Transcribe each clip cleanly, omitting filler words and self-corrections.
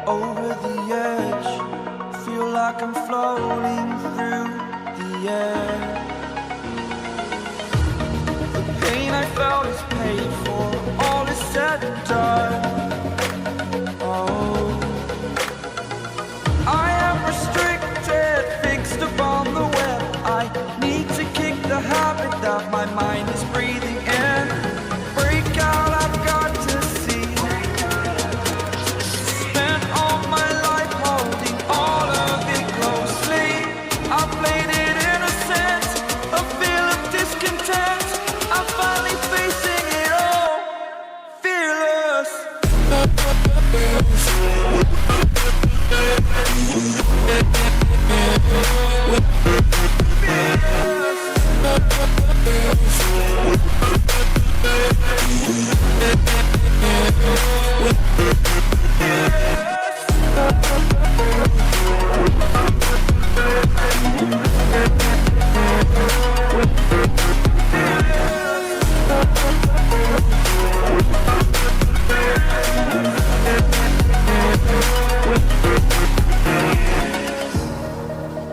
Over the edge, feel like I'm floating through the air. The pain I felt is paid for, all is said and done. Oh, I am restricted, fixed upon the web. I need to kick the habit that my mind is breathing in. Break out, I've got to see. Spent all my life holding all of it closely. I played it innocent, a feel of discontent. I'm finally facing it all, fearless.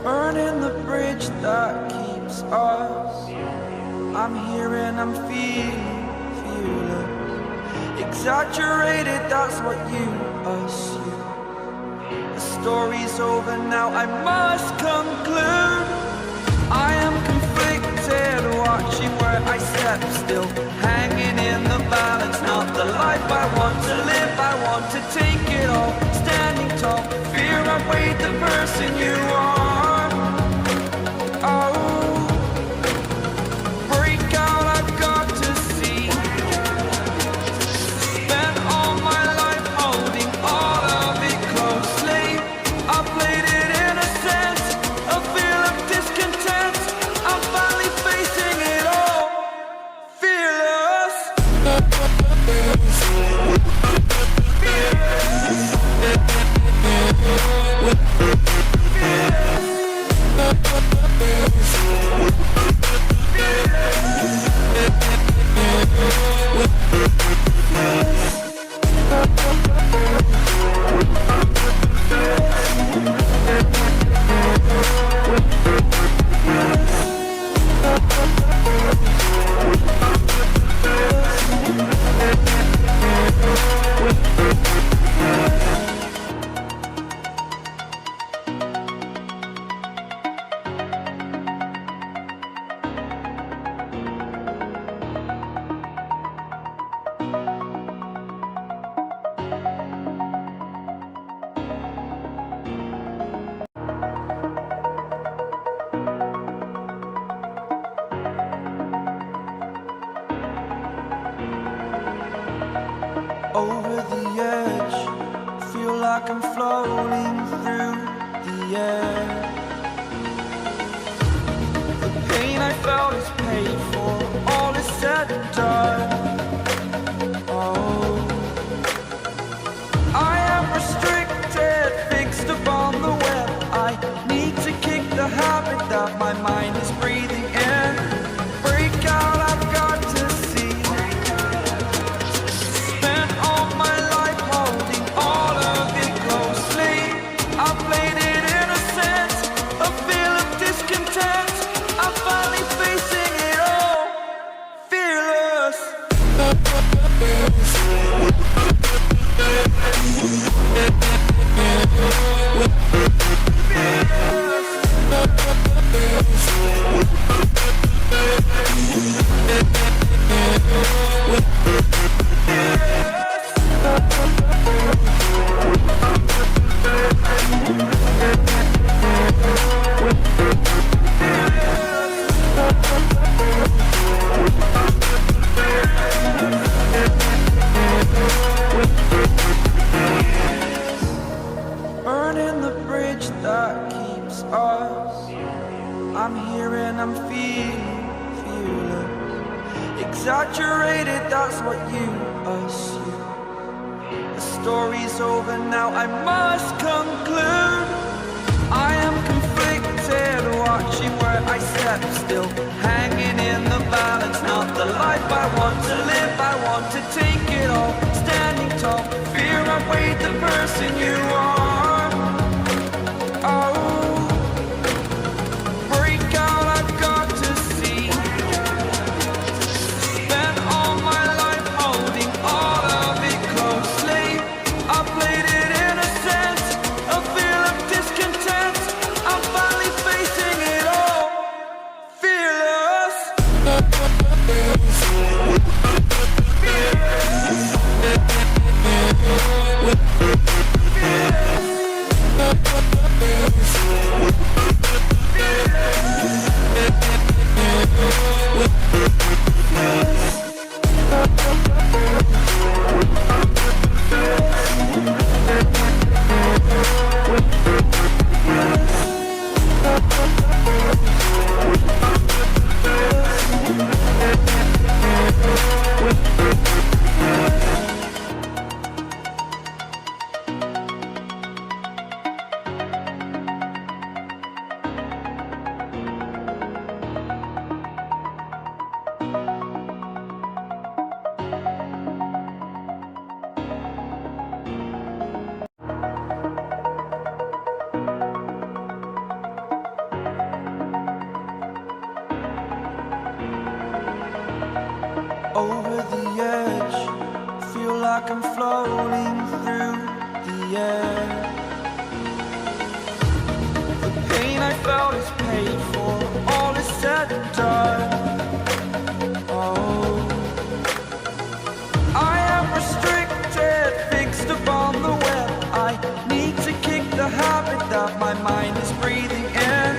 Burning the bridge that keeps us. I'm here and I'm feeling fearless. Exaggerated, that's what you assume. The story's over now, I must conclude. I am conflicted, watching where I step still, hanging in the balance. Not the life I want to live, I want to take it all. Standing tall, fear I've weighed the person you are. Oh, break out, I've got to see. Spent all my life holding all of it closely. I played it innocent, a feel of discontent. I'm finally facing it all, fearless. Over the edge, feel like I'm floating through the air. The pain I felt is paid for, all is said and done. Oh, I am restricted, fixed upon the web. I need to kick the habit that my mind is breathing in. Break out, I've got to see. Spent all my life holding all of it closely. I played it innocent, a feel of discontent. I'm finally facing it all, fearless. Burning the bridge that keeps us. I'm here and I'm feeling fearless. Exaggerated, that's what you assume. The story's over now, I must conclude. I am conflicted, watching watching where I step, still hanging in the balance. Not the life I want to live, I want to take it all. Standing tall, fear I weighed the person you are. Oh, break out, I've got to see. Spent all my life holding all of it closely. I played it in a sense, a feel of discontent. I'm finally facing it all, fearless. Over the edge, feel like I'm floating through the air. The pain I felt is paid for, all is said and done. Oh, I am restricted, fixed upon the web. I need to kick the habit that my mind is breathing in.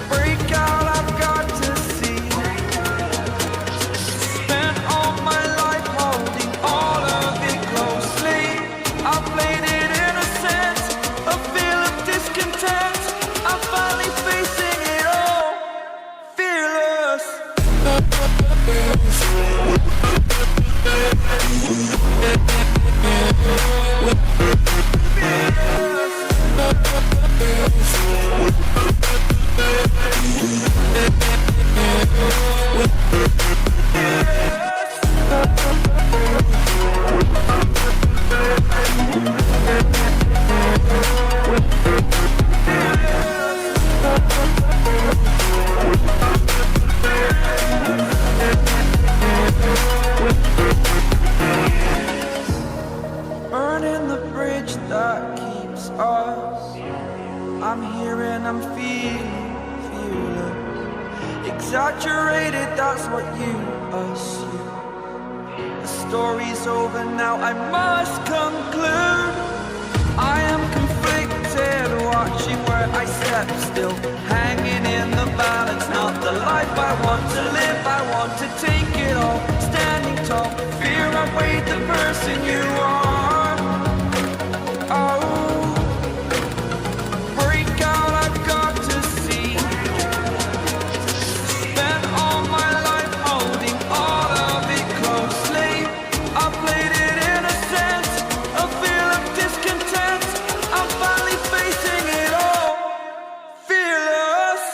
Break out, I've got to see. Spent all my life holding all of it closely. I played it in a sense, a feel of discontent. I'm finally facing it all, fearless. Burning the bridge that keeps us. I'm here and I'm feeling fearless. Exaggerated, that's what you assume. The story's over now, I must conclude. I am conflicted, watching where I step, still hanging in the balance. Not the life I want to live, I want to take it all. Standing tall, fear I weighed the person you are. Oh, break out, I've got to see. Spent all my life holding all of it closely. I played it in a sense, a feel of discontent. I'm finally facing it all, fearless.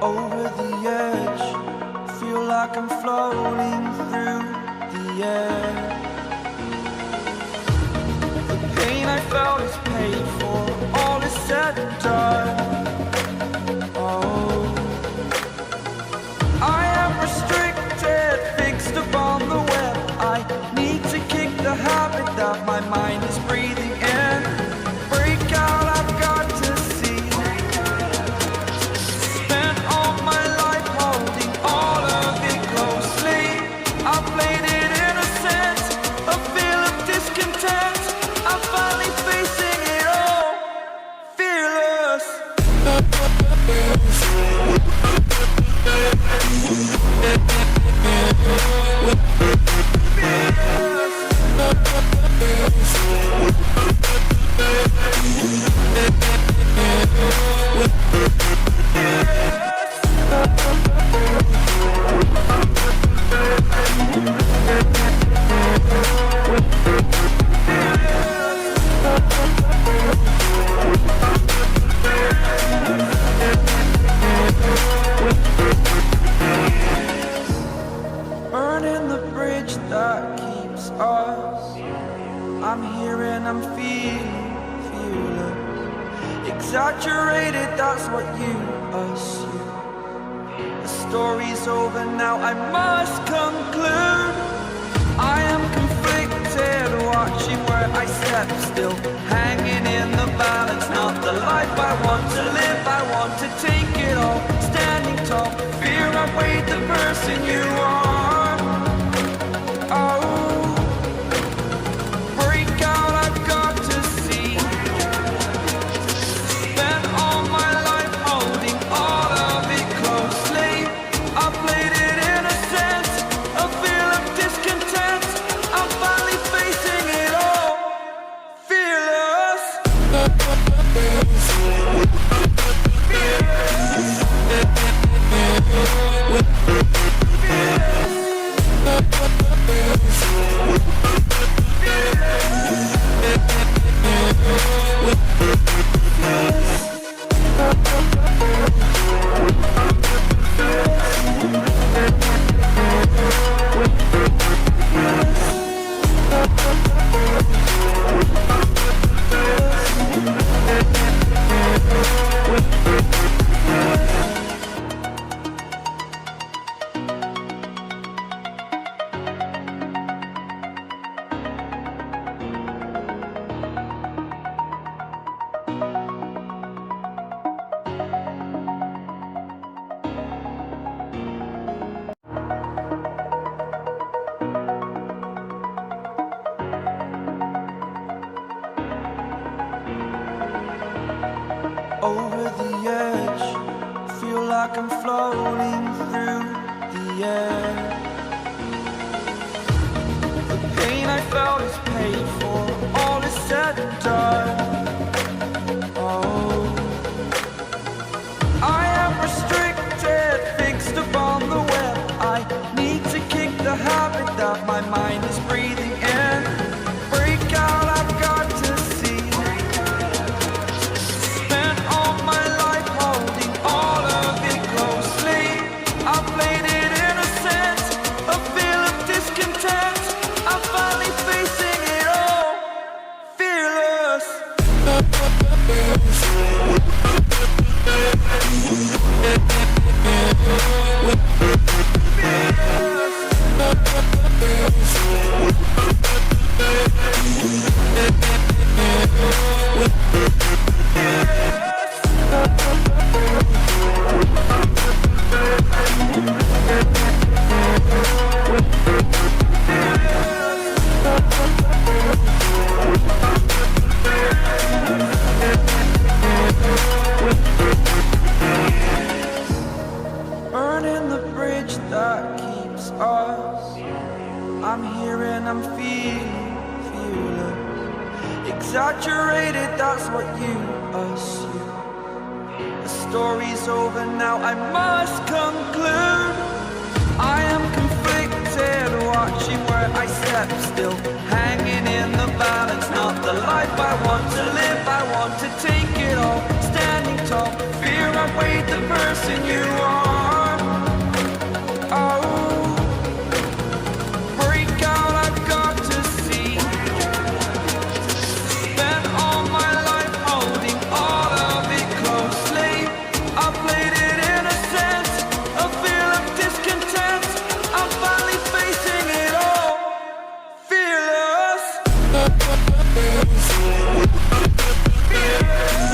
Over the edge, feel like I'm floating through the air. The pain I felt is paid for, all is said and done. exaggerated, that's what you assume. The story's over now, I must conclude. I am conflicted, watching where I step still, hanging in the balance, not the life I want to live. I want to take it all, standing tall, fear I weighed the person you are. Oh, break out, I've got to see. Spent all my life holding all of it closely. I played it in a sense, a feel of discontent. I'm finally facing it all, fearless. Over the edge, feel like I'm floating through the air. The pain I felt is paid for, all is said and done. Oh, I am restricted, fixed upon the web. I need to kick the habit that my mind is breathing in. Break out, I've got to see. Spent all my life holding all of it closely. I played it in a sense, a feel of discontent. I'm finally facing it all, fearless. Burning the bridge that keeps us. I'm here and I'm feeling fearless. Exaggerated, that's what you assume. The story's over now, I must conclude. I am conflicted, watching where I step still, hanging in the balance, not the life I want to live. I want to take it all, standing tall, fear I weighed the person you are. Oh, break out, I've got to see. Spent all my life holding all of it closely. I played it in a sense, a feel of discontent. I'm finally facing it all, fearless. Fearless.